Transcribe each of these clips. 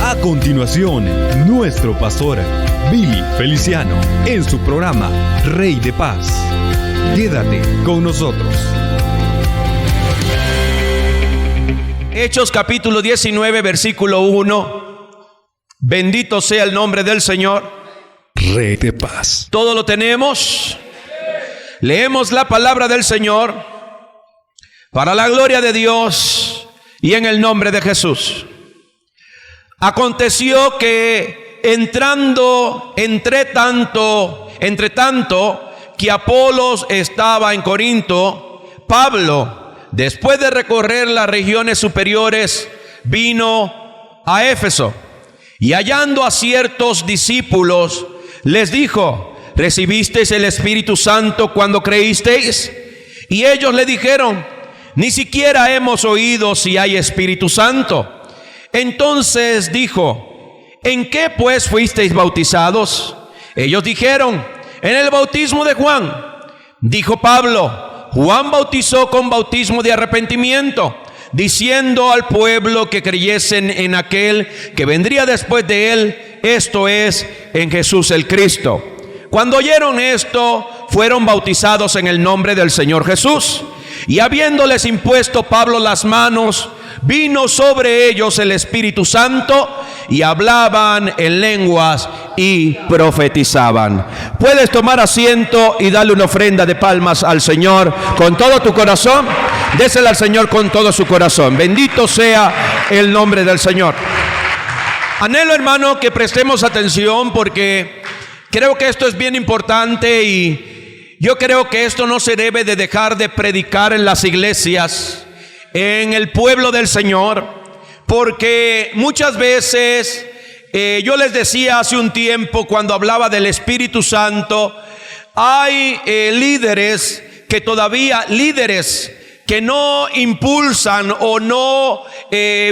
A continuación, nuestro pastor Billy Feliciano en su programa Rey de Paz. Quédate con nosotros. Hechos capítulo 19, versículo 1. Bendito sea el nombre del Señor. Rey de Paz. ¿Todo lo tenemos? Leemos la palabra del Señor para la gloria de Dios y en el nombre de Jesús. Aconteció que entre tanto que Apolos estaba en Corinto, Pablo, después de recorrer las regiones superiores, vino a Éfeso y hallando a ciertos discípulos, les dijo: ¿recibisteis el Espíritu Santo cuando creísteis? Y ellos le dijeron: ni siquiera hemos oído si hay Espíritu Santo. Entonces dijo: ¿en qué pues fuisteis bautizados? Ellos dijeron: en el bautismo de Juan. Dijo Pablo: Juan bautizó con bautismo de arrepentimiento, diciendo al pueblo que creyesen en aquel que vendría después de él, esto es, en Jesús el Cristo. Cuando oyeron esto, fueron bautizados en el nombre del Señor Jesús. Y habiéndoles impuesto Pablo las manos, vino sobre ellos el Espíritu Santo, y hablaban en lenguas y profetizaban. Puedes tomar asiento y darle una ofrenda de palmas al Señor con todo tu corazón. Désela al Señor con todo su corazón. Bendito sea el nombre del Señor. Anhelo, hermano, que prestemos atención porque creo que esto es bien importante y yo creo que esto no se debe de dejar de predicar en las iglesias, en el pueblo del Señor, porque muchas veces, yo les decía hace un tiempo cuando hablaba del Espíritu Santo, hay líderes que no impulsan o no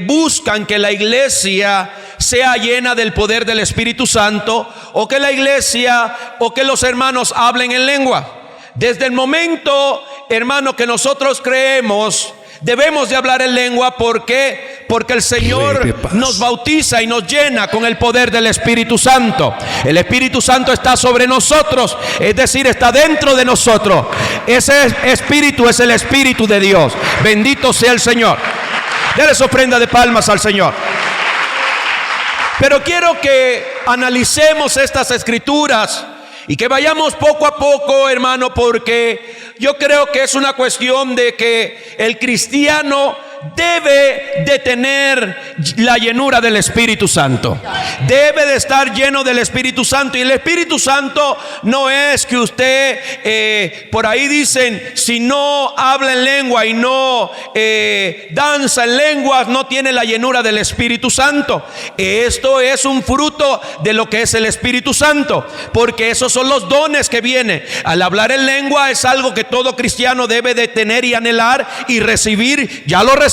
buscan que la iglesia sea llena del poder del Espíritu Santo, o que la iglesia o que los hermanos hablen en lengua. Desde el momento, hermano, que nosotros creemos, debemos de hablar en lengua. ¿Por qué? Porque el Señor nos bautiza y nos llena con el poder del Espíritu Santo. El Espíritu Santo está sobre nosotros, es decir, está dentro de nosotros. Ese Espíritu es el Espíritu de Dios. Bendito sea el Señor. Dale su ofrenda de palmas al Señor. Pero quiero que analicemos estas escrituras y que vayamos poco a poco, hermano, porque yo creo que es una cuestión de que el cristiano debe de tener la llenura del Espíritu Santo. Debe de estar lleno del Espíritu Santo. Y el Espíritu Santo no es que usted, por ahí dicen, si no habla en lengua y no danza en lenguas, no tiene la llenura del Espíritu Santo. Esto es un fruto de lo que es el Espíritu Santo, porque esos son los dones que vienen. Al hablar en lengua es algo que todo cristiano debe de tener y anhelar y recibir. Ya lo recibió,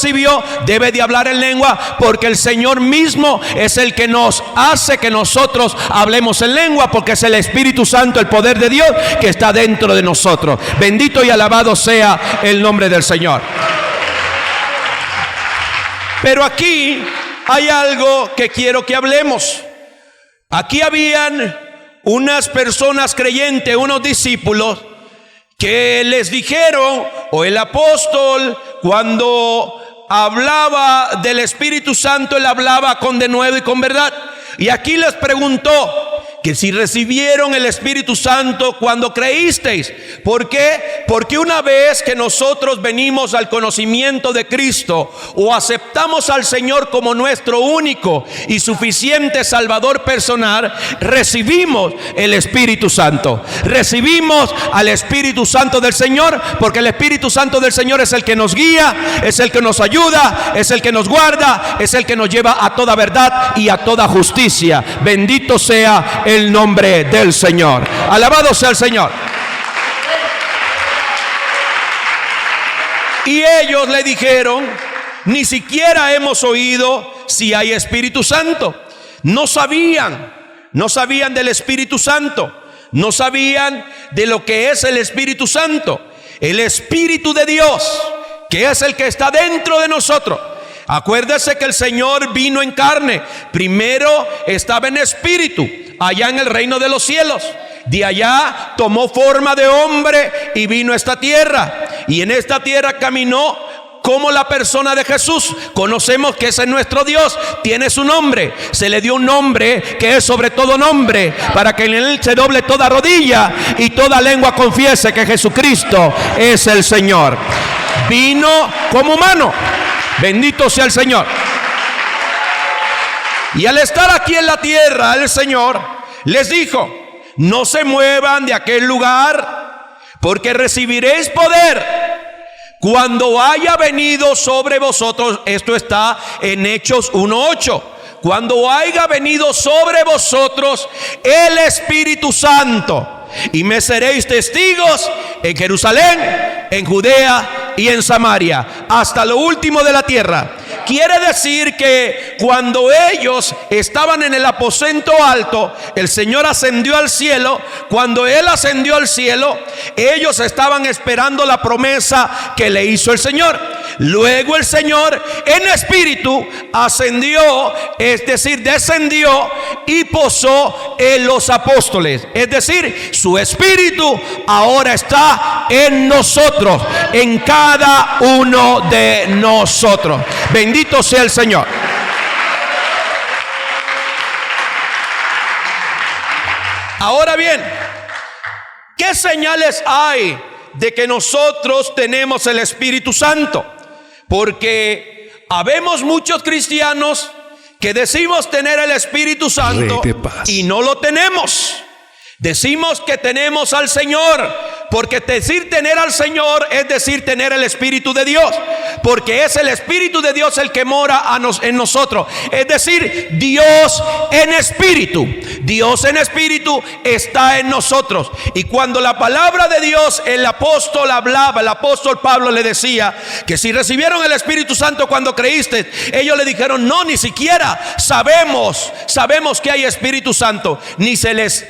debe de hablar en lengua, porque el Señor mismo es el que nos hace que nosotros hablemos en lengua, porque es el Espíritu Santo, el poder de Dios que está dentro de nosotros. Bendito y alabado sea el nombre del Señor. Pero aquí hay algo que quiero que hablemos. Aquí habían unas personas creyentes, unos discípulos, que les dijeron, o el apóstol, cuando hablaba del Espíritu Santo, él hablaba con denuedo y con verdad. Y aquí les preguntó que si recibieron el Espíritu Santo cuando creísteis. ¿Por qué? Porque una vez que nosotros venimos al conocimiento de Cristo o aceptamos al Señor como nuestro único y suficiente Salvador personal, recibimos el Espíritu Santo. Recibimos al Espíritu Santo del Señor, porque el Espíritu Santo del Señor es el que nos guía, es el que nos ayuda, es el que nos guarda, es el que nos lleva a toda verdad y a toda justicia. Bendito sea el nombre del Señor. Alabado sea el Señor. Y ellos le dijeron: ni siquiera hemos oído si hay Espíritu Santo. No sabían del Espíritu Santo, no sabían de lo que es el Espíritu Santo. El Espíritu de Dios, que es el que está dentro de nosotros. Acuérdese que el Señor vino en carne. Primero estaba en espíritu, allá en el reino de los cielos. De allá tomó forma de hombre y vino a esta tierra. Y en esta tierra caminó como la persona de Jesús. Conocemos que ese es nuestro Dios, tiene su nombre. Se le dio un nombre que es sobre todo nombre, para que en él se doble toda rodilla y toda lengua confiese que Jesucristo es el Señor. Vino como humano. Bendito sea el Señor. Y al estar aquí en la tierra, el Señor les dijo: no se muevan de aquel lugar, porque recibiréis poder cuando haya venido sobre vosotros. Esto está en Hechos 1:8. Cuando haya venido sobre vosotros el Espíritu Santo, y me seréis testigos en Jerusalén, en Judea y en Samaria, hasta lo último de la tierra. Quiere decir que cuando ellos estaban en el aposento alto, el Señor ascendió al cielo. Cuando Él ascendió al cielo, ellos estaban esperando la promesa que le hizo el Señor. Luego el Señor en espíritu ascendió, es decir, descendió y posó en los apóstoles. Es decir, su espíritu ahora está en nosotros, en cada uno de nosotros. Bendito sea el Señor. Ahora bien, ¿qué señales hay de que nosotros tenemos el Espíritu Santo? Porque habemos muchos cristianos que decimos tener el Espíritu Santo y no lo tenemos. Decimos que tenemos al Señor, porque decir tener al Señor es decir tener el Espíritu de Dios, porque es el Espíritu de Dios el que mora en nosotros. Es decir, Dios en espíritu. Dios en espíritu está en nosotros. Y cuando la palabra de Dios, el apóstol hablaba, el apóstol Pablo le decía que si recibieron el Espíritu Santo cuando creíste, ellos le dijeron: no, ni siquiera sabemos que hay Espíritu Santo. Ni se les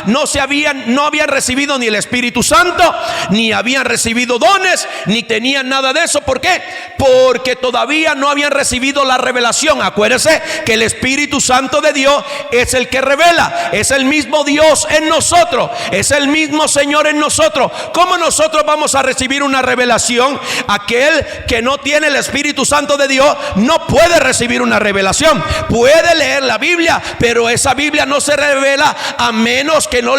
no habían recibido ni el Espíritu Santo, ni habían recibido dones, ni tenían nada de eso. ¿Por qué? Porque todavía no habían recibido la revelación. Acuérdese que el Espíritu Santo de Dios es el que revela, es el mismo Dios en nosotros, es el mismo Señor en nosotros. ¿Cómo nosotros vamos a recibir una revelación? Aquel que no tiene el Espíritu Santo de Dios no puede recibir una revelación. Puede leer la Biblia, pero esa Biblia no se revela a menos que no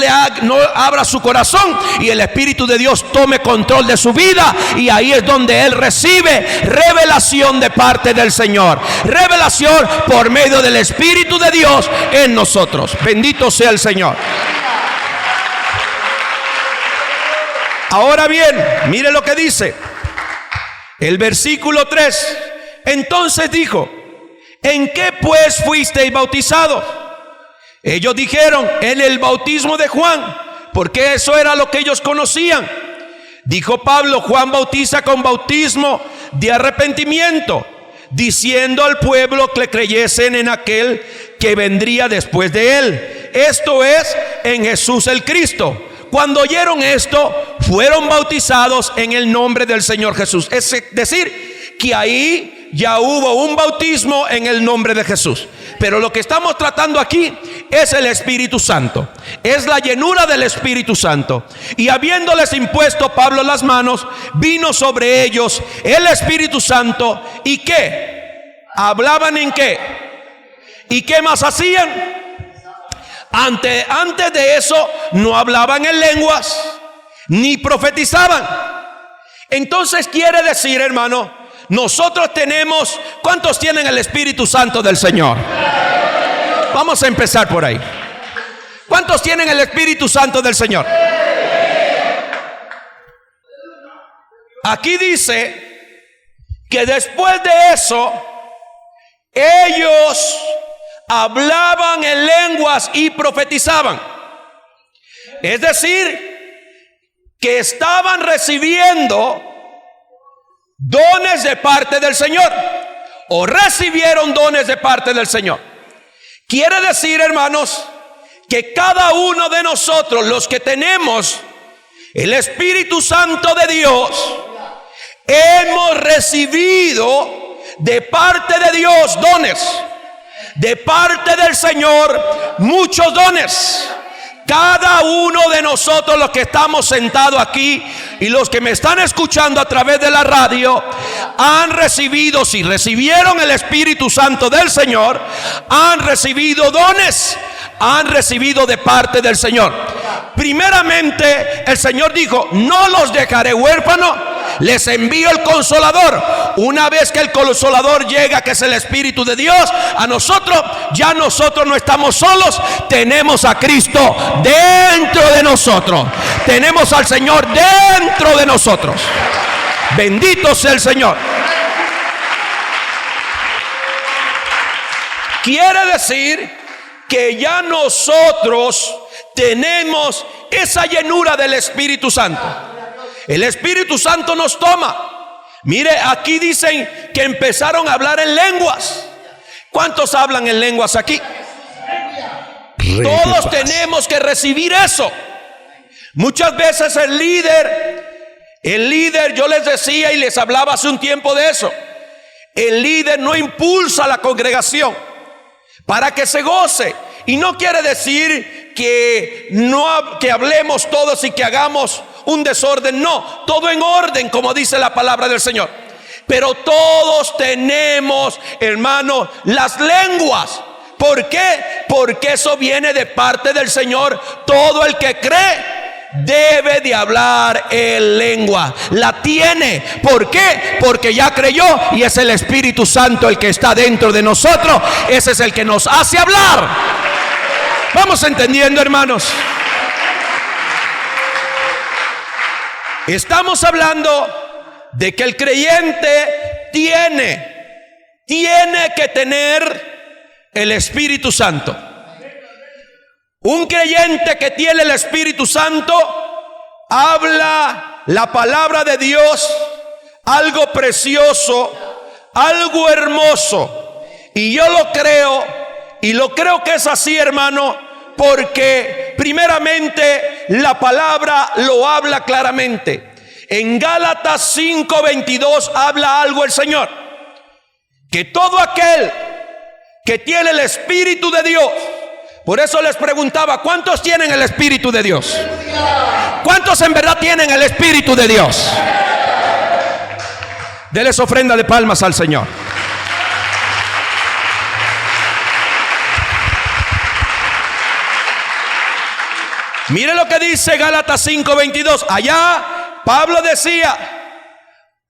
abra su corazón y el Espíritu de Dios tome control de su vida. Y ahí es donde él recibe revelación de parte del Señor, revelación por medio del Espíritu de Dios en nosotros. Bendito sea el Señor. Ahora bien, mire lo que dice el versículo 3. Entonces dijo: ¿en qué pues fuisteis bautizados? Ellos dijeron: en el bautismo de Juan, porque eso era lo que ellos conocían. Dijo Pablo: Juan bautiza con bautismo de arrepentimiento, diciendo al pueblo que creyesen en aquel que vendría después de él, esto es, en Jesús el Cristo. Cuando oyeron esto, fueron bautizados en el nombre del Señor Jesús. Es decir, que ahí ya hubo un bautismo en el nombre de Jesús. Pero lo que estamos tratando aquí es el Espíritu Santo, es la llenura del Espíritu Santo. Y habiéndoles impuesto Pablo las manos, vino sobre ellos el Espíritu Santo. ¿Y qué? ¿Hablaban en qué? ¿Y qué más hacían? Antes de eso no hablaban en lenguas ni profetizaban. Entonces quiere decir, hermano, nosotros tenemos, ¿cuántos tienen el Espíritu Santo del Señor? Vamos a empezar por ahí. ¿Cuántos tienen el Espíritu Santo del Señor? Aquí dice que después de eso ellos hablaban en lenguas y profetizaban. Es decir, que estaban recibiendo dones de parte del Señor, o recibieron dones de parte del Señor. Quiere decir, hermanos, que cada uno de nosotros, los que tenemos el Espíritu Santo de Dios, hemos recibido de parte de Dios dones, de parte del Señor muchos dones. Cada uno de nosotros, los que estamos sentados aquí y los que me están escuchando a través de la radio, han recibido, si recibieron el Espíritu Santo del Señor, han recibido dones, han recibido de parte del Señor. Primeramente, el Señor dijo: no los dejaré huérfanos, les envío el Consolador. Una vez que el Consolador llega, que es el Espíritu de Dios, a nosotros, ya nosotros no estamos solos, tenemos a Cristo dentro de nosotros, tenemos al Señor dentro de nosotros. Bendito sea el Señor. Quiere decir que ya nosotros tenemos esa llenura del Espíritu Santo. El Espíritu Santo nos toma. Mire, aquí dicen que empezaron a hablar en lenguas. ¿Cuántos hablan en lenguas aquí? Todos tenemos que recibir eso. Muchas veces el líder, yo les decía y les hablaba hace un tiempo de eso. El líder no impulsa a la congregación para que se goce. Y no quiere decir que hablemos todos y que hagamos un desorden. No, todo en orden, como dice la palabra del Señor. Pero todos tenemos, hermano, las lenguas. ¿Por qué? Porque eso viene de parte del Señor. Todo el que cree debe de hablar en lengua. La tiene. ¿Por qué? Porque ya creyó y es el Espíritu Santo el que está dentro de nosotros. Ese es el que nos hace hablar. Vamos entendiendo, hermanos. Estamos hablando de que el creyente tiene que tener el Espíritu Santo. Un creyente que tiene el Espíritu Santo habla la palabra de Dios, algo precioso, algo hermoso. Y yo lo creo, y lo creo que es así, hermano, porque primeramente la palabra lo habla claramente. En Gálatas 5:22 habla algo el Señor, que todo aquel que tiene el Espíritu de Dios. Por eso les preguntaba: ¿cuántos tienen el Espíritu de Dios? ¿Cuántos en verdad tienen el Espíritu de Dios? Denles ofrenda de palmas al Señor. Mire lo que dice Gálatas 5:22. Allá Pablo decía: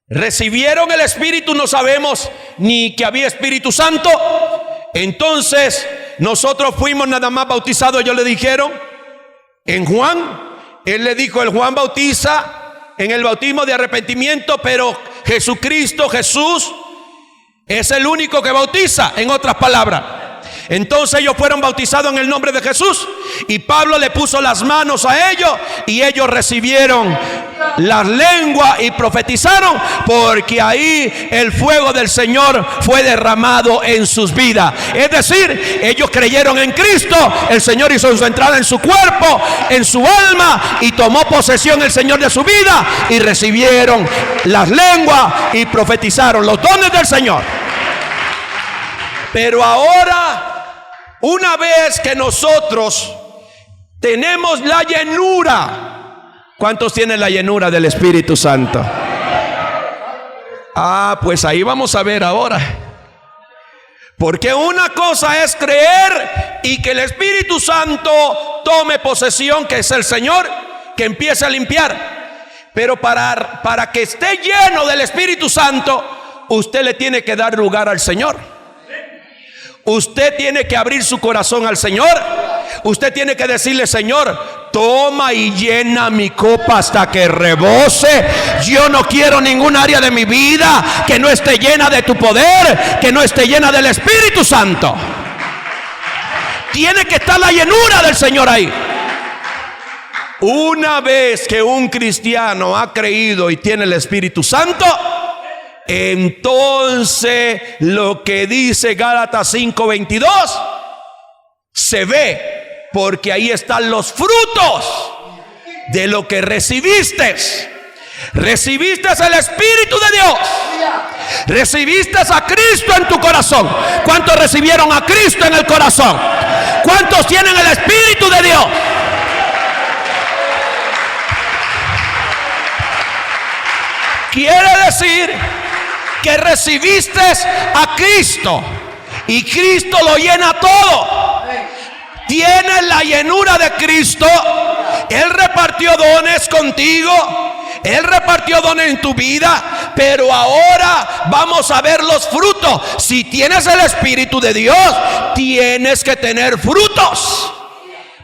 recibieron el Espíritu, no sabemos ni que había Espíritu Santo. Entonces nosotros fuimos nada más bautizados. Ellos le dijeron en Juan, él le dijo: el Juan bautiza en el bautismo de arrepentimiento, pero Jesús es el único que bautiza. En otras palabras, entonces ellos fueron bautizados en el nombre de Jesús, y Pablo le puso las manos a ellos y ellos recibieron las lenguas y profetizaron, porque ahí el fuego del Señor fue derramado en sus vidas. Es decir, ellos creyeron en Cristo, el Señor hizo su entrada en su cuerpo, en su alma, y tomó posesión el Señor de su vida, y recibieron las lenguas y profetizaron los dones del Señor. Pero ahora, una vez que nosotros tenemos la llenura, ¿cuántos tienen la llenura del Espíritu Santo? Pues ahí vamos a ver ahora. Porque una cosa es creer y que el Espíritu Santo tome posesión, que es el Señor, que empiece a limpiar. Pero para que esté lleno del Espíritu Santo, usted le tiene que dar lugar al Señor. Usted tiene que abrir su corazón al Señor. Usted tiene que decirle: Señor, toma y llena mi copa hasta que rebose. Yo no quiero ningún área de mi vida que no esté llena de tu poder, que no esté llena del Espíritu Santo. Tiene que estar la llenura del Señor ahí. Una vez que un cristiano ha creído y tiene el Espíritu Santo, entonces lo que dice Gálatas 5:22 se ve, porque ahí están los frutos de lo que recibiste. recibiste el Espíritu de Dios, recibiste a Cristo en tu corazón. ¿Cuántos recibieron a Cristo en el corazón? ¿Cuántos tienen el Espíritu de Dios? Quiere decir que recibiste a Cristo y Cristo lo llena todo. Tienes la llenura de Cristo. Él repartió dones contigo, Él repartió dones en tu vida, pero ahora vamos a ver los frutos. Si tienes el Espíritu de Dios, tienes que tener frutos,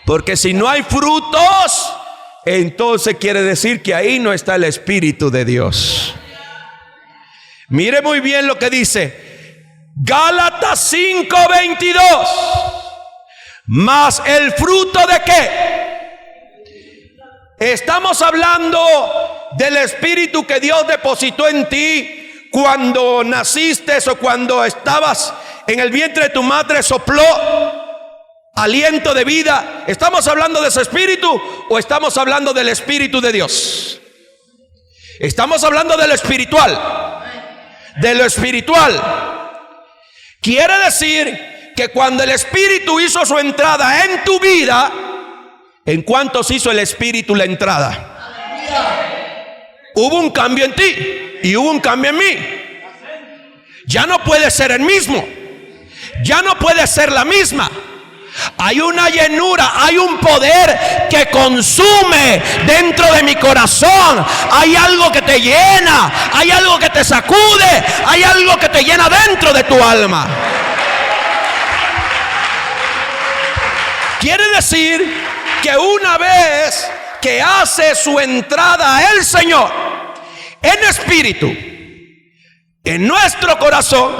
porque si no hay frutos, entonces quiere decir que ahí no está el Espíritu de Dios. Mire muy bien lo que dice Gálatas 5:22. Mas el fruto de ¿qué? Estamos hablando del Espíritu que Dios depositó en ti cuando naciste o cuando estabas en el vientre de tu madre, sopló aliento de vida. ¿Estamos hablando de ese Espíritu o estamos hablando del Espíritu de Dios? Estamos hablando de lo espiritual. De lo espiritual. Quiere decir que cuando el Espíritu hizo su entrada en tu vida, ¿en cuántos hizo el Espíritu la entrada? Hubo un cambio en ti y hubo un cambio en mí. Ya no puede ser el mismo, ya no puede ser la misma. Hay una llenura, hay un poder que consume dentro de mi corazón. Hay algo que te llena, hay algo que te sacude, hay algo que te llena dentro de tu alma. Quiere decir que una vez que hace su entrada el Señor en espíritu en nuestro corazón,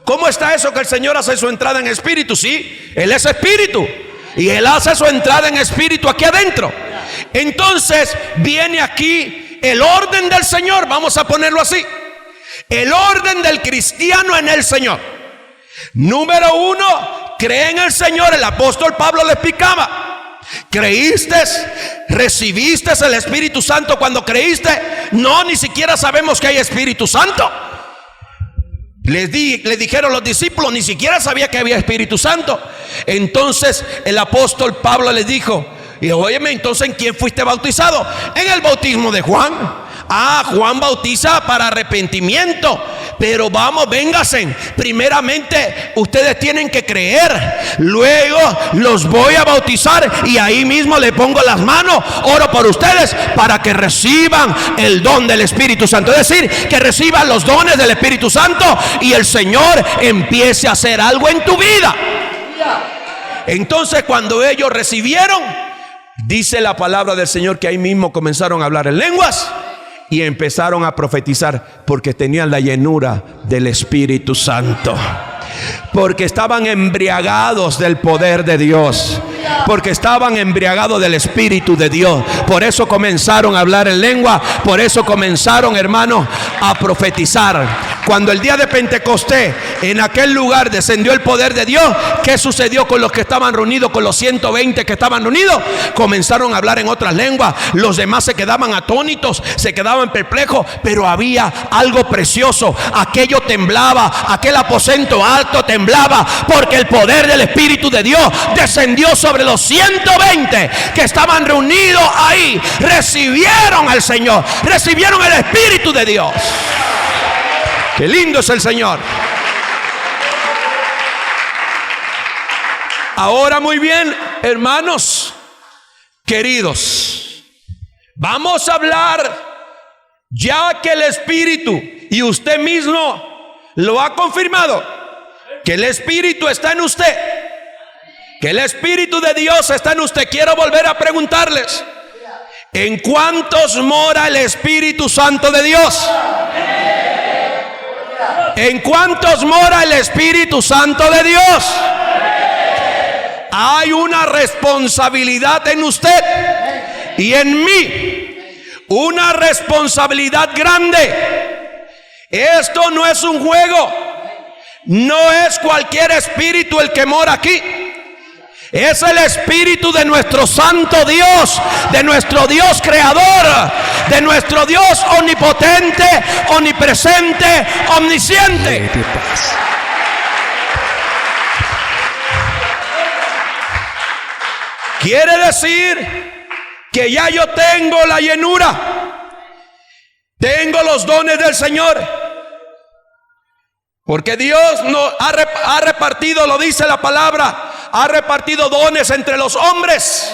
¿cómo está eso que el Señor hace su entrada en espíritu? Sí, Él es espíritu y Él hace su entrada en espíritu aquí adentro. Entonces viene aquí el orden del Señor, vamos a ponerlo así. El orden del cristiano en el Señor. Número uno, cree en el Señor. El apóstol Pablo le explicaba: ¿creíste? ¿Recibiste el Espíritu Santo cuando creíste? No, ni siquiera sabemos que hay Espíritu Santo. Le dijeron los discípulos, ni siquiera sabía que había Espíritu Santo. Entonces el apóstol Pablo les dijo: y óyeme, entonces ¿en quién fuiste bautizado? En el bautismo de Juan. Juan bautiza para arrepentimiento. Pero vamos, vénganse. Primeramente ustedes tienen que creer. Luego los voy a bautizar y ahí mismo le pongo las manos. Oro por ustedes para que reciban el don del Espíritu Santo. Es decir, que reciban los dones del Espíritu Santo y el Señor empiece a hacer algo en tu vida. Entonces cuando ellos recibieron, dice la palabra del Señor que ahí mismo comenzaron a hablar en lenguas y empezaron a profetizar, porque tenían la llenura del Espíritu Santo, porque estaban embriagados del poder de Dios, porque estaban embriagados del Espíritu de Dios. Por eso comenzaron a hablar en lengua, por eso comenzaron, hermanos, a profetizar. Cuando el día de Pentecostés en aquel lugar descendió el poder de Dios, ¿qué sucedió con los que estaban reunidos, con los 120 que estaban reunidos? Comenzaron a hablar en otras lenguas. Los demás se quedaban atónitos, se quedaban perplejos, pero había algo precioso. Aquello temblaba, aquel aposento alto temblaba, porque el poder del Espíritu de Dios descendió sobre los 120 que estaban reunidos ahí. Recibieron al Señor, recibieron el Espíritu de Dios. ¡Qué lindo es el Señor! Ahora muy bien, hermanos queridos, vamos a hablar, ya que el Espíritu, y usted mismo lo ha confirmado, que el Espíritu está en usted, que el Espíritu de Dios está en usted. Quiero volver a preguntarles: ¿en cuántos mora el Espíritu Santo de Dios? ¿En cuántos mora el Espíritu Santo de Dios? Hay una responsabilidad en usted y en mí, una responsabilidad grande. Esto no es un juego, no es cualquier espíritu el que mora aquí. Es el Espíritu de nuestro Santo Dios, de nuestro Dios creador, de nuestro Dios omnipotente, omnipresente, omnisciente. Quiere decir que ya yo tengo la llenura, tengo los dones del Señor. Porque Dios nos ha repartido, lo dice la palabra, ha repartido dones entre los hombres.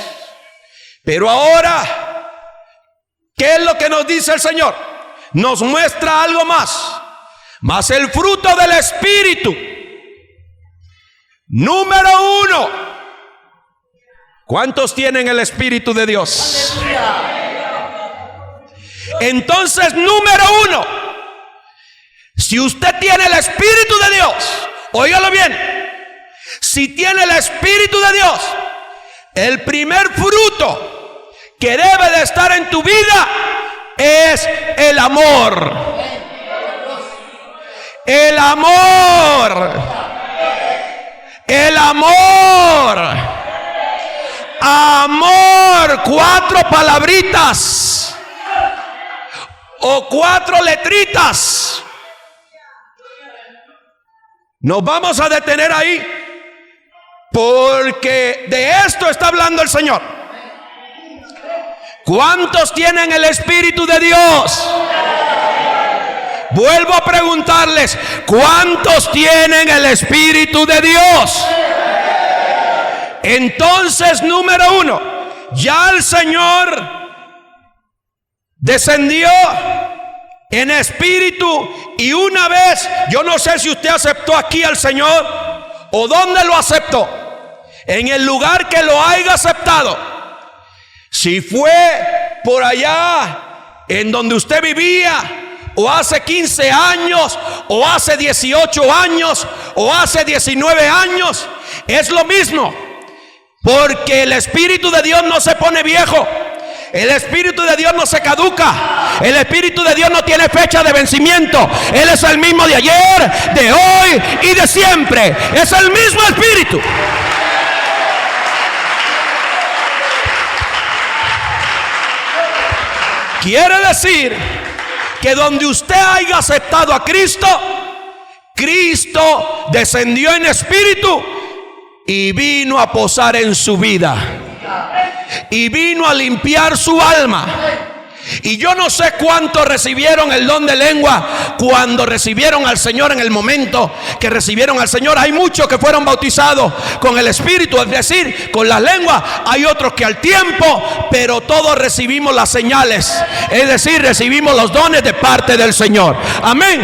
Pero ahora, ¿qué es lo que nos dice el Señor? Nos muestra algo más. Mas el fruto del Espíritu, número 1. ¿Cuántos tienen el Espíritu de Dios? Entonces, número 1. Si usted tiene el Espíritu de Dios, óigalo bien, si tiene el Espíritu de Dios, el primer fruto que debe de estar en tu vida es el amor. El amor. El amor. Amor, 4 palabritas o 4 letritas. Nos vamos a detener ahí, porque de esto está hablando el Señor. ¿Cuántos tienen el Espíritu de Dios? Vuelvo a preguntarles, ¿cuántos tienen el Espíritu de Dios? Entonces, número 1, ya el Señor descendió en espíritu, y una vez, yo no sé si usted aceptó aquí al Señor o dónde lo aceptó, en el lugar que lo haya aceptado. Si fue por allá en donde usted vivía, o hace 15 años, o hace 18 años, o hace 19 años, es lo mismo, porque el Espíritu de Dios no se pone viejo. El Espíritu de Dios no se caduca. El Espíritu de Dios no tiene fecha de vencimiento. Él es el mismo de ayer, de hoy y de siempre. Es el mismo Espíritu. Quiere decir que donde usted haya aceptado a Cristo, Cristo descendió en espíritu y vino a posar en su vida. Y vino a limpiar su alma. Y yo no sé cuántos recibieron el don de lengua cuando recibieron al Señor, en el momento que recibieron al Señor. Hay muchos que fueron bautizados con el Espíritu, es decir, con la lengua. Hay otros que al tiempo, pero todos recibimos las señales, es decir, recibimos los dones de parte del Señor. Amén.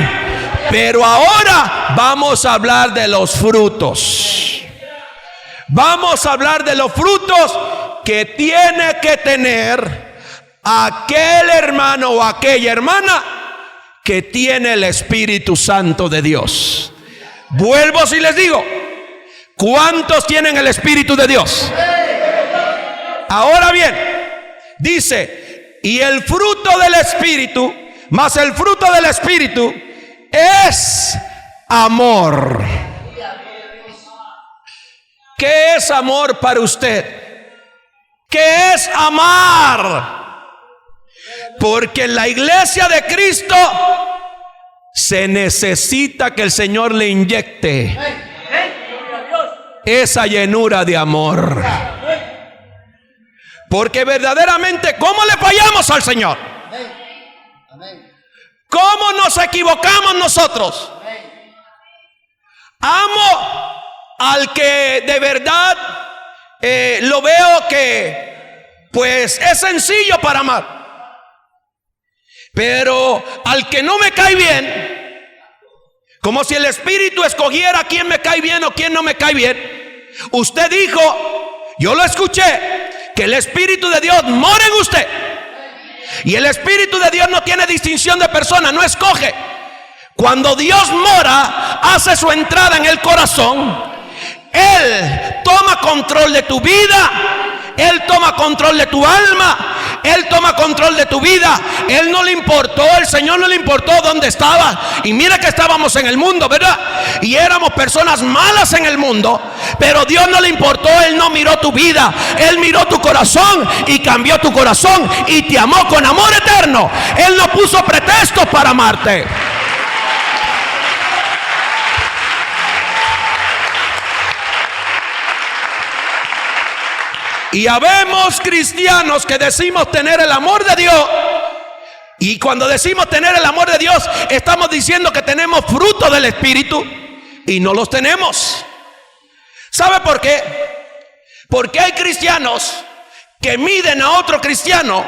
Pero ahora vamos a hablar de los frutos. Vamos a hablar de los frutos que tiene que tener aquel hermano o aquella hermana que tiene el Espíritu Santo de Dios. Vuelvo si les digo, ¿cuántos tienen el Espíritu de Dios? Ahora bien, dice, y el fruto del Espíritu, más el fruto del Espíritu es amor. ¿Qué es amor para usted? ¿Qué es amar? Porque en la iglesia de Cristo se necesita que el Señor le inyecte esa llenura de amor. Porque verdaderamente, ¿cómo le fallamos al Señor? ¿Cómo nos equivocamos nosotros? Amo al que de verdad lo veo que pues es sencillo para amar. Pero al que no me cae bien, como si el Espíritu escogiera quién me cae bien o quién no me cae bien. Usted dijo, yo lo escuché, que el Espíritu de Dios mora en usted. Y el Espíritu de Dios no tiene distinción de persona, no escoge. Cuando Dios mora, hace su entrada en el corazón. Él toma control de tu vida, Él toma control de tu alma, Él toma control de tu vida. Él no le importó, el Señor no le importó dónde estabas. Y mira que estábamos en el mundo, ¿verdad? Y éramos personas malas en el mundo, pero Dios no le importó. Él no miró tu vida, Él miró tu corazón y cambió tu corazón y te amó con amor eterno. Él no puso pretextos para amarte. Y habemos cristianos que decimos tener el amor de Dios. Y cuando decimos tener el amor de Dios, estamos diciendo que tenemos fruto del Espíritu y no los tenemos. ¿Sabe por qué? Porque hay cristianos que miden a otro cristiano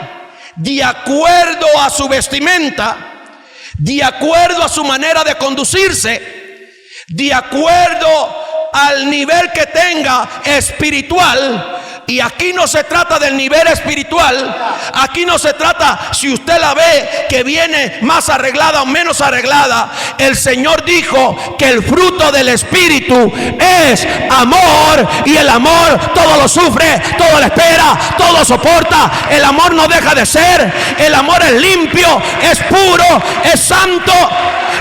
de acuerdo a su vestimenta, de acuerdo a su manera de conducirse, de acuerdo al nivel que tenga espiritual. Y aquí no se trata del nivel espiritual. Aquí no se trata si usted la ve que viene más arreglada o menos arreglada. El Señor dijo que el fruto del Espíritu es amor. Y el amor todo lo sufre, todo lo espera, todo lo soporta. El amor no deja de ser. El amor es limpio, es puro, es santo.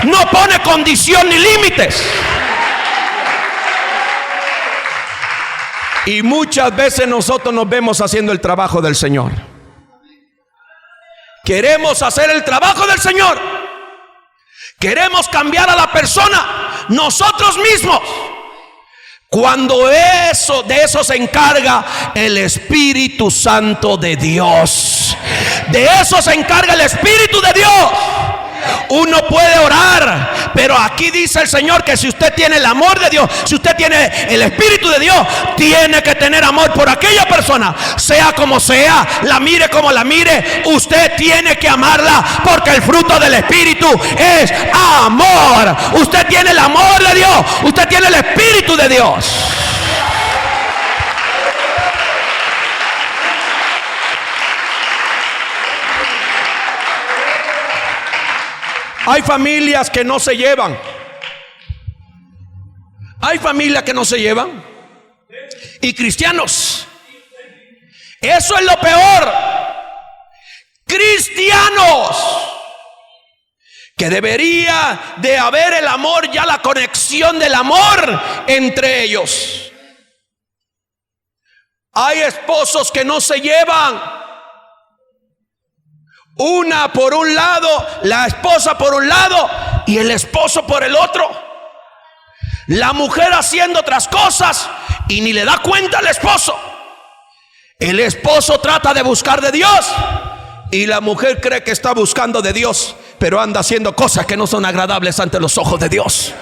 No pone condición ni límites. Y muchas veces nosotros nos vemos haciendo el trabajo del Señor. Queremos hacer el trabajo del Señor. Queremos cambiar a la persona nosotros mismos. Cuando de eso se encarga el Espíritu Santo de Dios. De eso se encarga el Espíritu de Dios. Uno puede orar, pero aquí dice el Señor que si usted tiene el amor de Dios, si usted tiene el Espíritu de Dios, tiene que tener amor por aquella persona, sea como sea, la mire como la mire, usted tiene que amarla, porque el fruto del Espíritu es amor. Usted tiene el amor de Dios, usted tiene el Espíritu de Dios. Hay familias que no se llevan. Hay familias que no se llevan. Y cristianos. Eso es lo peor. Cristianos. Que debería de haber el amor, ya la conexión del amor entre ellos. Hay esposos que no se llevan. Una por un lado, la esposa por un lado y el esposo por el otro. La mujer haciendo otras cosas y ni le da cuenta al esposo. El esposo trata de buscar de Dios y la mujer cree que está buscando de Dios, pero anda haciendo cosas que no son agradables ante los ojos de Dios.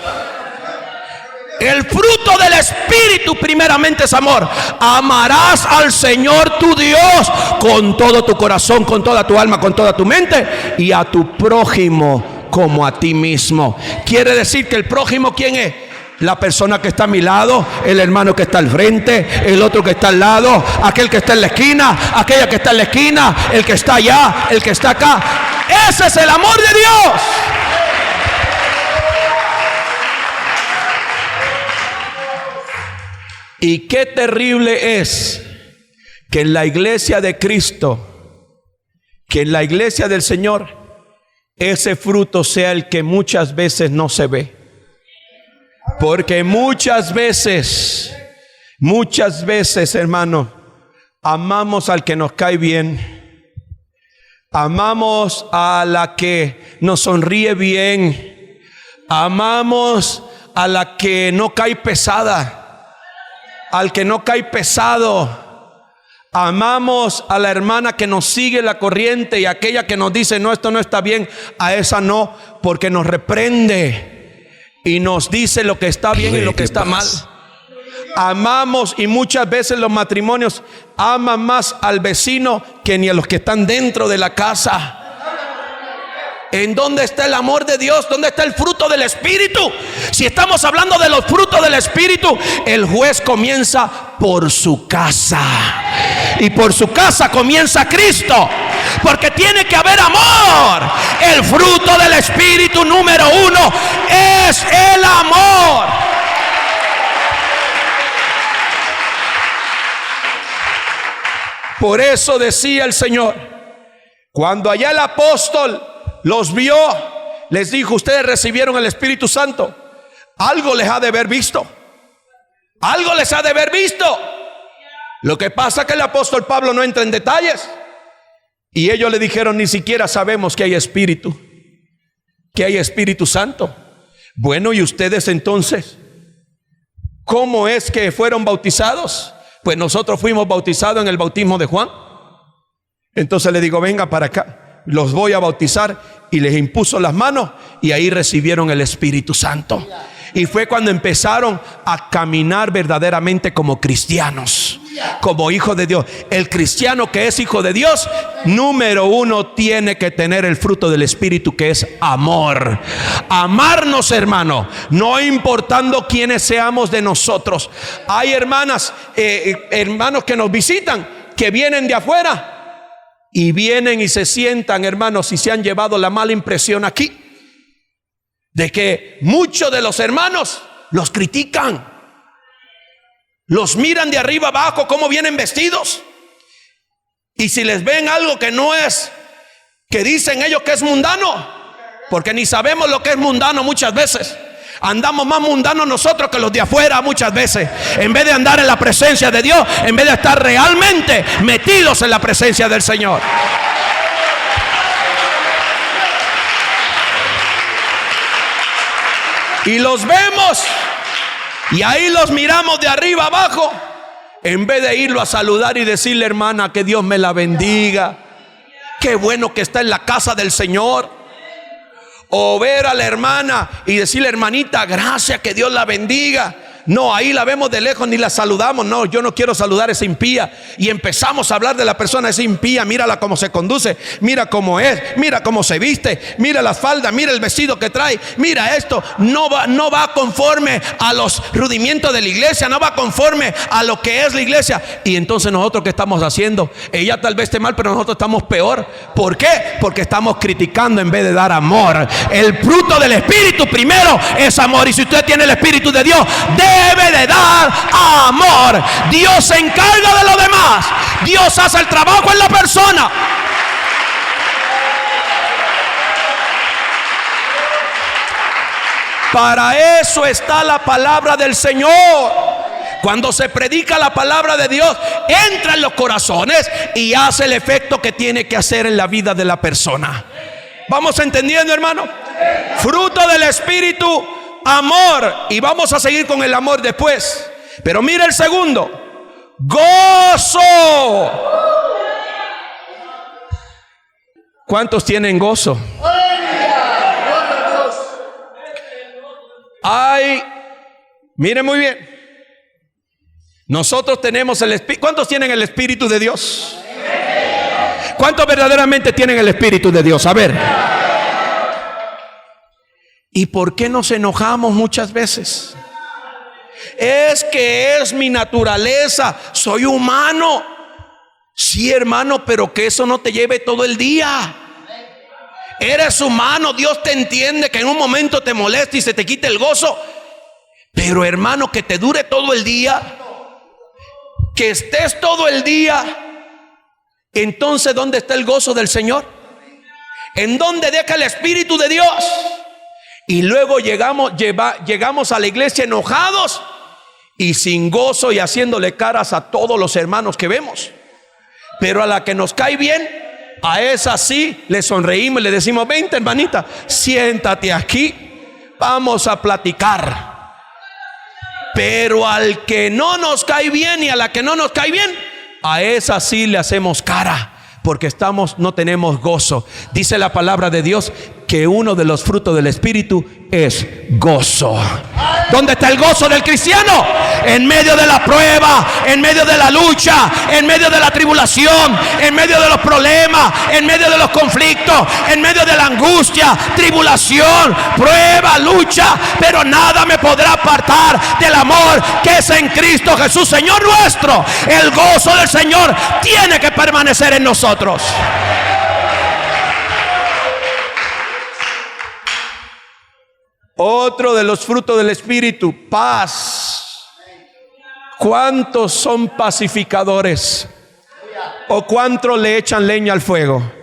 El fruto del Espíritu primeramente es amor. Amarás al Señor tu Dios con todo tu corazón, con toda tu alma, con toda tu mente, y a tu prójimo como a ti mismo. Quiere decir que el prójimo, ¿quién es? La persona que está a mi lado, el hermano que está al frente, el otro que está al lado, aquel que está en la esquina, aquella que está en la esquina, el que está allá, el que está acá. Ese es el amor de Dios. Y qué terrible es que en la iglesia de Cristo, que en la iglesia del Señor, ese fruto sea el que muchas veces no se ve. Porque muchas veces, hermano, amamos al que nos cae bien. Amamos a la que nos sonríe bien. Amamos a la que no cae pesada. Al que no cae pesado. Amamos a la hermana que nos sigue la corriente y aquella que nos dice no, esto no está bien, a esa no, porque nos reprende y nos dice lo que está bien y lo que está mal. Amamos, y muchas veces los matrimonios aman más al vecino que ni a los que están dentro de la casa. ¿En dónde está el amor de Dios? ¿Dónde está el fruto del Espíritu? Si estamos hablando de los frutos del Espíritu, el juez comienza por su casa. Y por su casa comienza Cristo. Porque tiene que haber amor. El fruto del Espíritu número 1 es el amor. Por eso decía el Señor Cuando allá el apóstol los vio, les dijo: ustedes recibieron el Espíritu Santo. Algo les ha de haber visto. Algo les ha de haber visto. Lo que pasa es que el apóstol Pablo no entra en detalles. Y ellos le dijeron: ni siquiera sabemos que hay Espíritu, que hay Espíritu Santo. Bueno, ¿y ustedes entonces cómo es que fueron bautizados? Pues nosotros fuimos bautizados en el bautismo de Juan. Entonces le digo: venga para acá, los voy a bautizar. Y les impuso las manos y ahí recibieron el Espíritu Santo. Y fue cuando empezaron a caminar verdaderamente como cristianos, como hijos de Dios. El cristiano que es hijo de Dios, número uno, tiene que tener el fruto del Espíritu, que es amor. Amarnos, hermano, no importando quiénes seamos de nosotros. Hay hermanos que nos visitan, que vienen de afuera y vienen y se sientan, hermanos, y se han llevado la mala impresión aquí de que muchos de los hermanos los critican, los miran de arriba abajo cómo vienen vestidos, y si les ven algo que no es, que dicen ellos que es mundano, porque ni sabemos lo que es mundano muchas veces. Andamos más mundanos nosotros que los de afuera muchas veces. En vez de andar en la presencia de Dios, en vez de estar realmente metidos en la presencia del Señor. Y los vemos, y ahí los miramos de arriba abajo, en vez de irlo a saludar y decirle: hermana, que Dios me la bendiga, qué bueno que está en la casa del Señor. O ver a la hermana y decirle: hermanita, gracias, que Dios la bendiga. No, ahí la vemos de lejos, ni la saludamos. No, yo no quiero saludar a esa impía. Y empezamos a hablar de la persona, esa impía. Mírala cómo se conduce, mira cómo es, mira cómo se viste, mira la falda, mira el vestido que trae, mira esto. No va conforme a los rudimientos de la iglesia, no va conforme a lo que es la iglesia. Y entonces nosotros, ¿qué estamos haciendo? Ella tal vez esté mal, pero nosotros estamos peor. ¿Por qué? Porque estamos criticando en vez de dar amor. El fruto del Espíritu primero es amor. Y si usted tiene el Espíritu de Dios, debe de dar amor. Dios se encarga de lo demás. Dios hace el trabajo en la persona. Para eso está la palabra del Señor. Cuando se predica la palabra de Dios, entra en los corazones y hace el efecto que tiene que hacer en la vida de la persona. ¿Vamos entendiendo, hermano? Fruto del Espíritu, amor. Y vamos a seguir con el amor después. Pero mira el segundo: gozo. ¿Cuántos tienen gozo? Miren muy bien. Nosotros tenemos el Espíritu. ¿Cuántos tienen el Espíritu de Dios? ¿Cuántos verdaderamente tienen el Espíritu de Dios? A ver. ¿Y por qué nos enojamos muchas veces? Es que es mi naturaleza, soy humano. Sí, hermano, pero que eso no te lleve todo el día. Eres humano, Dios te entiende que en un momento te molesta y se te quite el gozo. Pero, hermano, que te dure todo el día, que estés todo el día. Entonces, ¿dónde está el gozo del Señor? ¿En dónde deja el Espíritu de Dios? Y luego llegamos a la iglesia enojados y sin gozo y haciéndole caras a todos los hermanos que vemos. Pero a la que nos cae bien, a esa sí le sonreímos y le decimos: vente, hermanita, siéntate aquí, vamos a platicar. Pero al que no nos cae bien y a la que no nos cae bien, a esa sí le hacemos cara, porque no tenemos gozo. Dice la palabra de Dios que uno de los frutos del Espíritu es gozo. ¿Dónde está el gozo del cristiano? En medio de la prueba, en medio de la lucha, en medio de la tribulación, en medio de los problemas, en medio de los conflictos, en medio de la angustia, tribulación, prueba, lucha. Pero nada me podrá apartar del amor que es en Cristo Jesús, Señor nuestro. El gozo del Señor tiene que permanecer en nosotros. Otro de los frutos del Espíritu: paz. ¿Cuántos son pacificadores? ¿O cuántos le echan leña al fuego?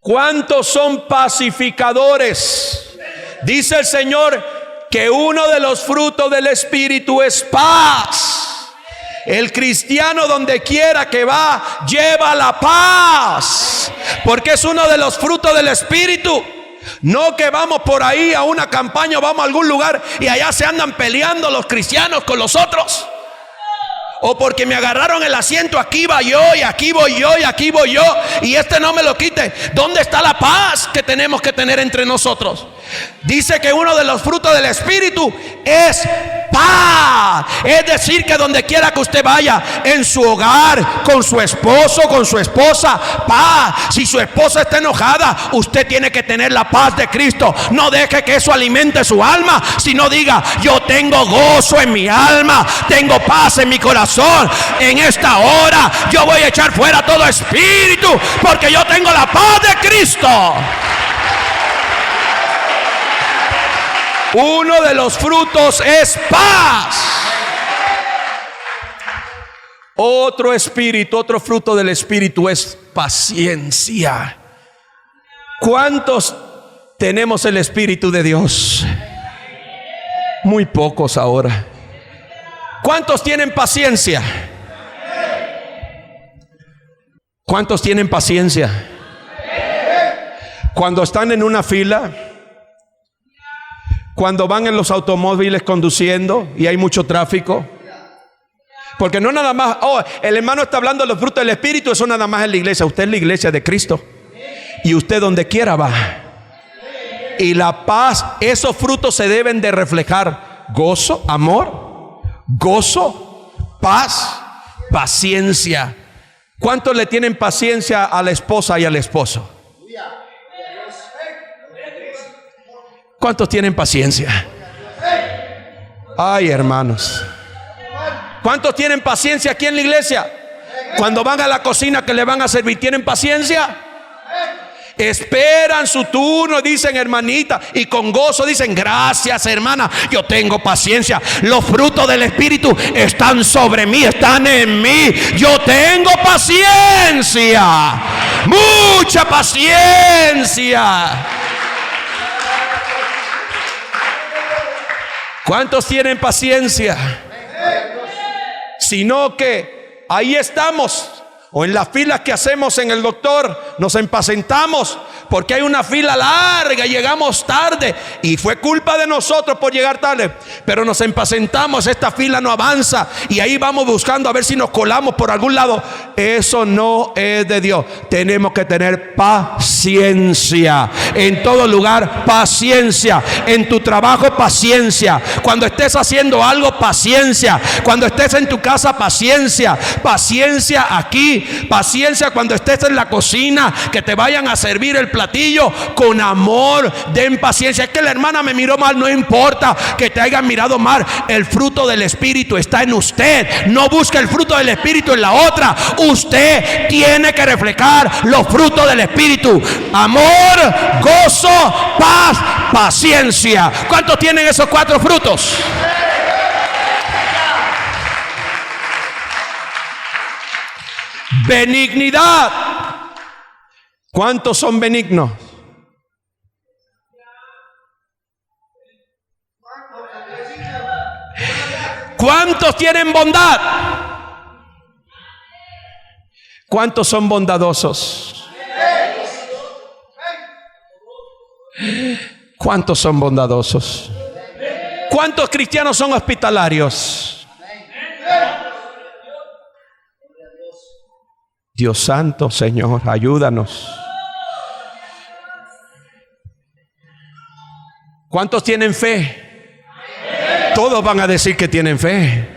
¿Cuántos son pacificadores? Dice el Señor que uno de los frutos del Espíritu es paz. El cristiano donde quiera que va lleva la paz, porque es uno de los frutos del Espíritu. No que vamos por ahí a una campaña o vamos a algún lugar y allá se andan peleando los cristianos con los otros. O porque me agarraron el asiento, aquí va yo y aquí voy yo y aquí voy yo y este no me lo quite. ¿Dónde está la paz que tenemos que tener entre nosotros? Dice que uno de los frutos del Espíritu es paz. Es decir, que donde quiera que usted vaya, en su hogar, con su esposo, con su esposa, paz. Si su esposa está enojada, usted tiene que tener la paz de Cristo. No deje que eso alimente su alma, sino diga: yo tengo gozo en mi alma, tengo paz en mi corazón. En esta hora yo voy a echar fuera todo espíritu, porque yo tengo la paz de Cristo. Uno de los frutos es paz. Otro espíritu, otro fruto del Espíritu es paciencia. ¿Cuántos tenemos el Espíritu de Dios? Muy pocos ahora. ¿Cuántos tienen paciencia? ¿Cuántos tienen paciencia? Cuando están en una fila, cuando van en los automóviles conduciendo y hay mucho tráfico. Porque no nada más, el hermano está hablando de los frutos del Espíritu, eso nada más es la iglesia. Usted es la iglesia de Cristo y usted donde quiera va. Y la paz, esos frutos se deben de reflejar: gozo, amor, gozo, paz, paciencia. ¿Cuántos le tienen paciencia a la esposa y al esposo? ¿Cuántos tienen paciencia? Ay, hermanos. ¿Cuántos tienen paciencia aquí en la iglesia? Cuando van a la cocina que le van a servir, ¿tienen paciencia? Esperan su turno, dicen: hermanita, y con gozo dicen: gracias, hermana, yo tengo paciencia. Los frutos del Espíritu están sobre mí, están en mí. Yo tengo paciencia, mucha paciencia. ¿Cuántos tienen paciencia? Sino que ahí estamos, o en las filas que hacemos en el doctor, nos impacientamos porque hay una fila larga y llegamos tarde, y fue culpa de nosotros por llegar tarde, pero nos impacientamos, esta fila no avanza y ahí vamos buscando a ver si nos colamos por algún lado. Eso no es de Dios. Tenemos que tener paciencia en todo lugar, paciencia en tu trabajo, paciencia cuando estés haciendo algo, paciencia cuando estés en tu casa, paciencia, paciencia aquí, paciencia cuando estés en la cocina, que te vayan a servir el platillo con amor, den paciencia. Es que la hermana me miró mal, no importa que te hayan mirado mal, el fruto del Espíritu está en usted. No busque el fruto del Espíritu en la otra. Usted tiene que reflejar los frutos del Espíritu: amor, gozo, paz, paciencia. ¿Cuántos tienen esos 4 frutos? Benignidad. ¿Cuántos son benignos? ¿Cuántos tienen bondad? ¿Cuántos son bondadosos? ¿Cuántos son bondadosos? ¿Cuántos cristianos son hospitalarios? Dios santo, Señor, ayúdanos. ¿Cuántos tienen fe? Todos van a decir que tienen fe.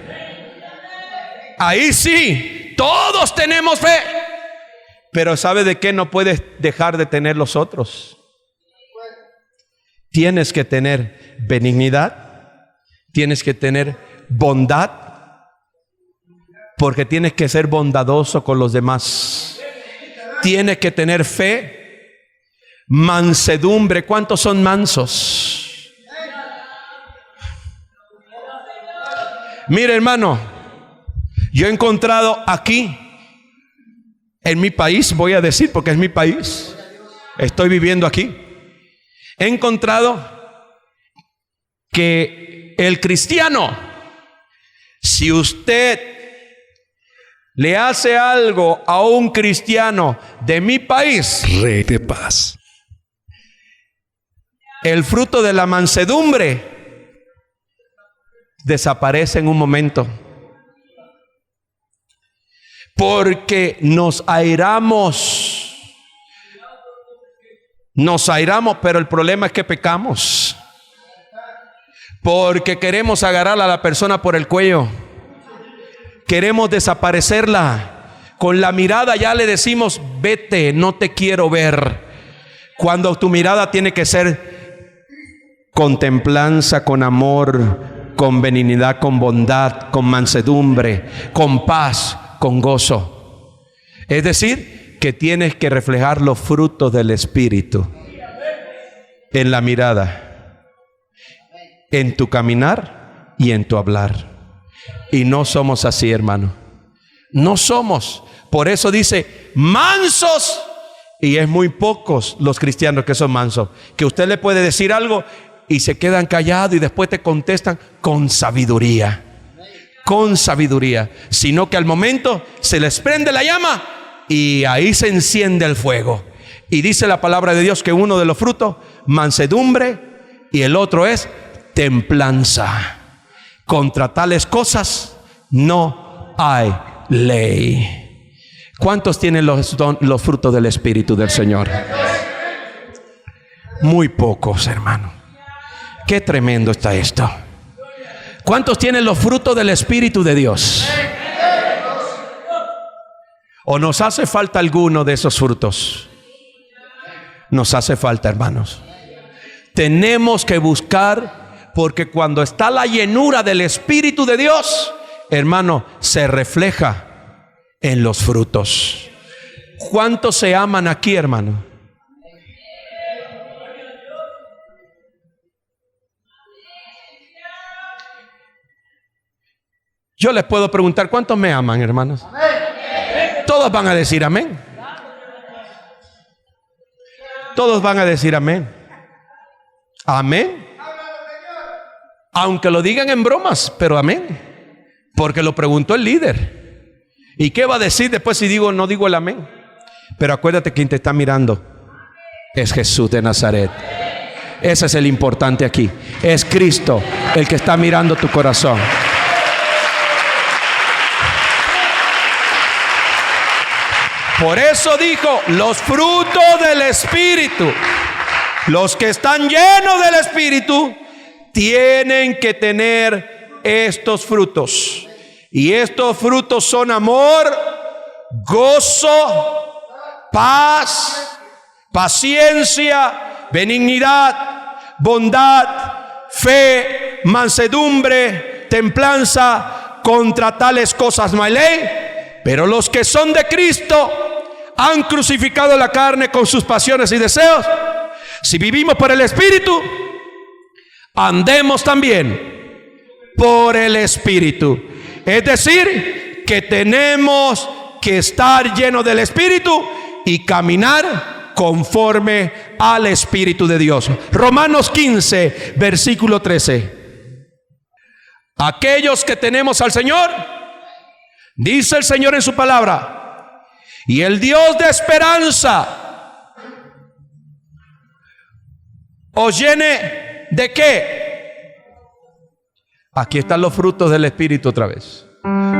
Ahí sí, todos tenemos fe. Pero ¿sabe de qué no puedes dejar de tener los otros? Tienes que tener benignidad, tienes que tener bondad, porque tienes que ser bondadoso con los demás. Tienes que tener fe, mansedumbre. ¿Cuántos son mansos? Mire, hermano, yo he encontrado aquí en mi país, voy a decir porque es mi país, estoy viviendo aquí. He encontrado que el cristiano, si usted le hace algo a un cristiano de mi país, Rey de paz. el fruto de la mansedumbre desaparece en un momento. Porque nos airamos, pero el problema es que pecamos. Porque queremos agarrar a la persona por el cuello, queremos desaparecerla. Con la mirada ya le decimos: vete, no te quiero ver. Cuando tu mirada tiene que ser con templanza, con amor, con benignidad, con bondad, con mansedumbre, con paz, con gozo. Es decir, que tienes que reflejar los frutos del Espíritu en la mirada, en tu caminar y en tu hablar. Y no somos así, hermano. No somos. Por eso dice mansos. Y es muy pocos los cristianos que son mansos. Que usted le puede decir algo y se quedan callados y después te contestan con sabiduría. Con sabiduría. Sino que al momento se les prende la llama y ahí se enciende el fuego. Y dice la palabra de Dios que uno de los frutos, mansedumbre, y el otro es templanza. Contra tales cosas no hay ley. ¿Cuántos tienen los frutos del Espíritu del Señor? Muy pocos, hermano. Qué tremendo está esto. ¿Cuántos tienen los frutos del Espíritu de Dios? ¿O nos hace falta alguno de esos frutos? Nos hace falta, hermanos. Tenemos que buscar, porque cuando está la llenura del Espíritu de Dios, hermano, se refleja en los frutos. ¿Cuántos se aman aquí, hermano? Yo les puedo preguntar: ¿cuántos me aman, hermanos? Todos van a decir amén. Todos van a decir amén. Amén. Aunque lo digan en bromas, pero amén. Porque lo preguntó el líder. ¿Y qué va a decir después si no digo el amén? Pero acuérdate, quien te está mirando es Jesús de Nazaret. Ese es el importante aquí. Es Cristo el que está mirando tu corazón. Por eso dijo: los frutos del Espíritu. Los que están llenos del Espíritu tienen que tener estos frutos. Y estos frutos son amor, gozo, paz, paciencia, benignidad, bondad, fe, mansedumbre, templanza. Contra tales cosas no hay ley. Pero los que son de Cristo han crucificado la carne con sus pasiones y deseos. Si vivimos por el Espíritu, andemos también por el Espíritu. Es decir, que tenemos que estar llenos del Espíritu y caminar conforme al Espíritu de Dios. Romanos 15, versículo 13. Aquellos que tenemos al Señor, dice el Señor en su palabra, y el Dios de esperanza os llene ¿de qué? Aquí están los frutos del Espíritu otra vez.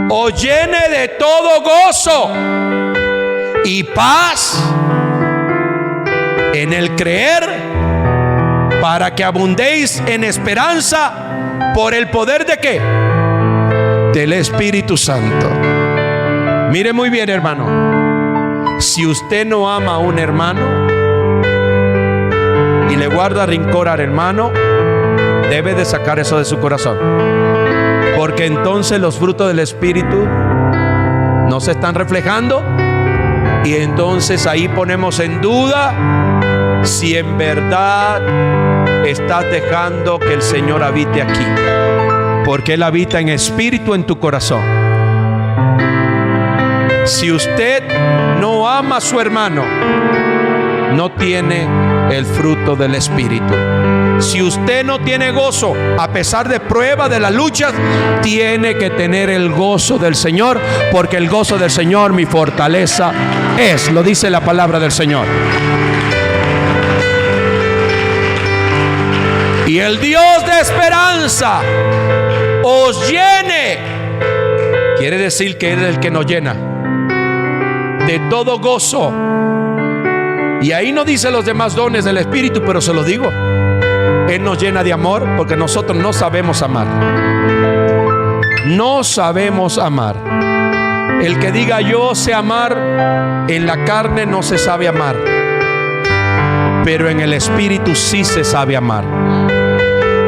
Os llene de todo gozo y paz en el creer, para que abundéis en esperanza por el poder ¿de qué? Del Espíritu Santo. Mire muy bien, hermano. Si usted no ama a un hermano y le guarda rencor al hermano, debe de sacar eso de su corazón, porque entonces los frutos del Espíritu no se están reflejando, y entonces ahí ponemos en duda si en verdad estás dejando que el Señor habite aquí, porque Él habita en espíritu en tu corazón. Si usted no ama a su hermano, no tiene el fruto del Espíritu. Si usted no tiene gozo, a pesar de prueba, de las luchas, tiene que tener el gozo del Señor, porque el gozo del Señor mi fortaleza es, lo dice la palabra del Señor. Y el Dios de esperanza os llene. Quiere decir que Él es el que nos llena de todo gozo. Y ahí no dice los demás dones del Espíritu, pero se lo digo. Él nos llena de amor, porque nosotros no sabemos amar. No sabemos amar. El que diga yo sé amar, en la carne no se sabe amar, pero en el Espíritu sí se sabe amar.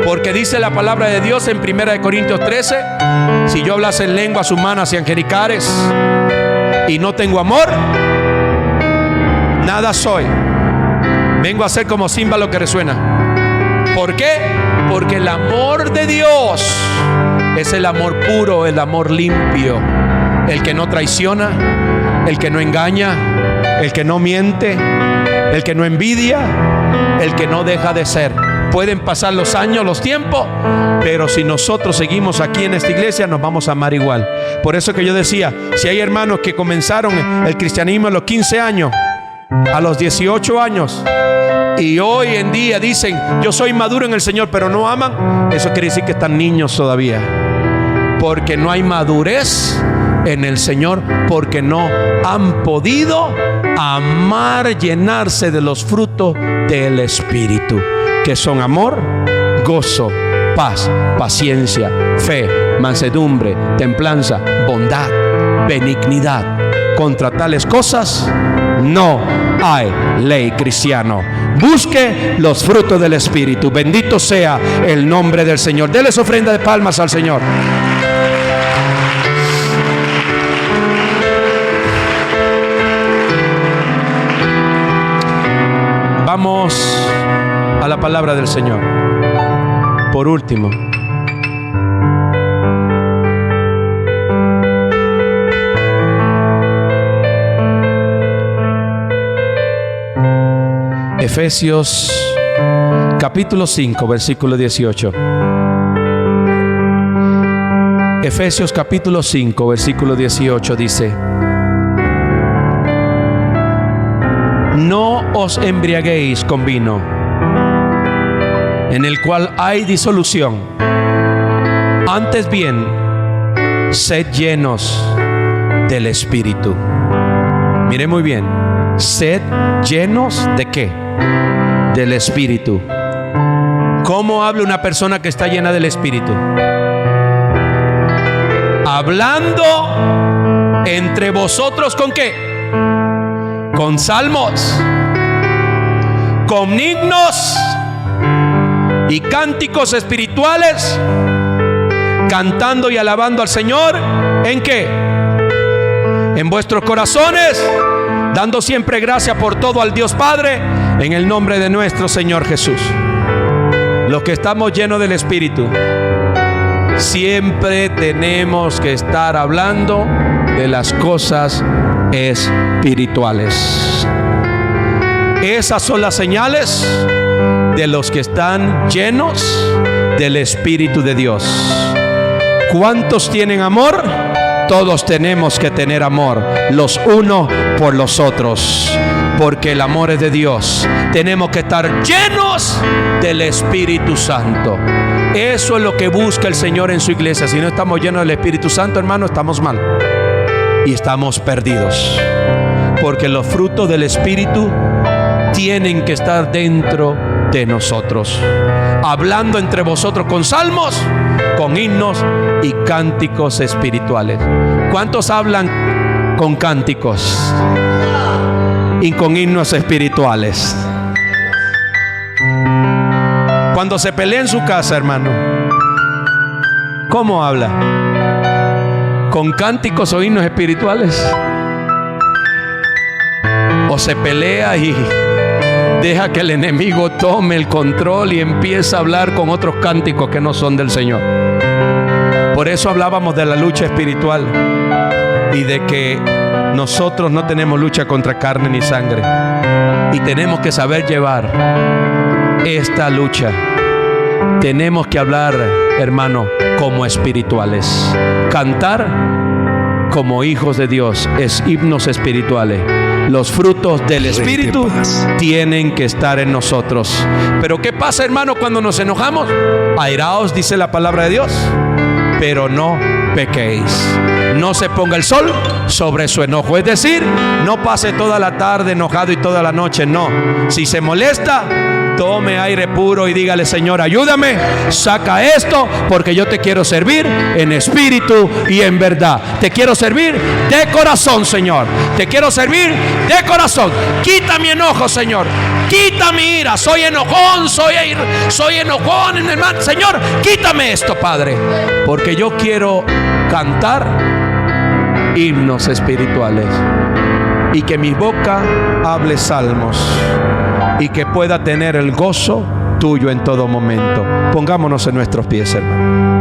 Porque dice la palabra de Dios en 1 Corintios 13: si yo hablase en lenguas humanas y angelicares y no tengo amor, nada soy. Vengo a ser como címbalo que resuena. ¿Por qué? Porque el amor de Dios es el amor puro, el amor limpio, el que no traiciona, el que no engaña, el que no miente, el que no envidia, el que no deja de ser. Pueden pasar los años, los tiempos, pero si nosotros seguimos aquí en esta iglesia, nos vamos a amar igual. Por eso que yo decía, si hay hermanos que comenzaron el cristianismo a los 15 años, a los 18 años, y hoy en día dicen yo soy maduro en el Señor, pero no aman, eso quiere decir que están niños todavía, porque no hay madurez en el Señor, porque no han podido amar, llenarse de los frutos del Espíritu, que son amor, gozo, paz, paciencia, fe, mansedumbre, templanza, bondad, benignidad. Contra tales cosas no hay ley, cristiano. Busque los frutos del Espíritu. Bendito sea el nombre del Señor. Denle su ofrenda de palmas al Señor. Vamos a la palabra del Señor. Por último, Efesios capítulo 5, versículo 18. Efesios capítulo 5, versículo 18 dice: no os embriaguéis con vino, en el cual hay disolución. Antes bien, sed llenos del Espíritu. Mire muy bien. Sed llenos ¿de qué? Del Espíritu. ¿Cómo habla una persona que está llena del Espíritu? Hablando entre vosotros ¿con qué? Con salmos, con himnos y cánticos espirituales, cantando y alabando al Señor. ¿En qué? En vuestros corazones, dando siempre gracia por todo al Dios Padre, en el nombre de nuestro Señor Jesús. Los que estamos llenos del Espíritu, siempre tenemos que estar hablando de las cosas espirituales. Esas son las señales de los que están llenos del Espíritu de Dios. ¿Cuántos tienen amor? Todos tenemos que tener amor, los unos por los otros, porque el amor es de Dios. Tenemos que estar llenos del Espíritu Santo. Eso es lo que busca el Señor en su iglesia. Si no estamos llenos del Espíritu Santo, hermano, estamos mal y estamos perdidos, porque los frutos del Espíritu tienen que estar dentro de nosotros, hablando entre vosotros con salmos, con himnos y cánticos espirituales. ¿Cuántos hablan con cánticos y con himnos espirituales? Cuando se pelea en su casa, hermano, ¿cómo habla? ¿Con cánticos o himnos espirituales? ¿O se pelea y deja que el enemigo tome el control y empieza a hablar con otros cánticos que no son del Señor? Por eso hablábamos de la lucha espiritual y de que nosotros no tenemos lucha contra carne ni sangre, Y tenemos que saber llevar esta lucha. Tenemos que hablar, hermano, como espirituales. Cantar como hijos de Dios es himnos espirituales. Los frutos del Espíritu tienen que estar en nosotros. Pero ¿qué pasa, hermano, cuando nos enojamos? Airaos, dice la palabra de Dios, pero no pequéis. No se ponga el sol sobre su enojo. Es decir, no pase toda la tarde enojado y toda la noche. No. Si se molesta, tome aire puro y dígale: Señor, ayúdame, saca esto, porque yo te quiero servir en espíritu y en verdad. Te quiero servir de corazón, Señor. Te quiero servir de corazón. Quita mi enojo, Señor. Quita mi ira. Soy enojón, soy enojón, hermano. Señor, quítame esto, Padre, porque yo quiero cantar himnos espirituales y que mi boca hable salmos y que pueda tener el gozo tuyo en todo momento. Pongámonos en nuestros pies, hermano.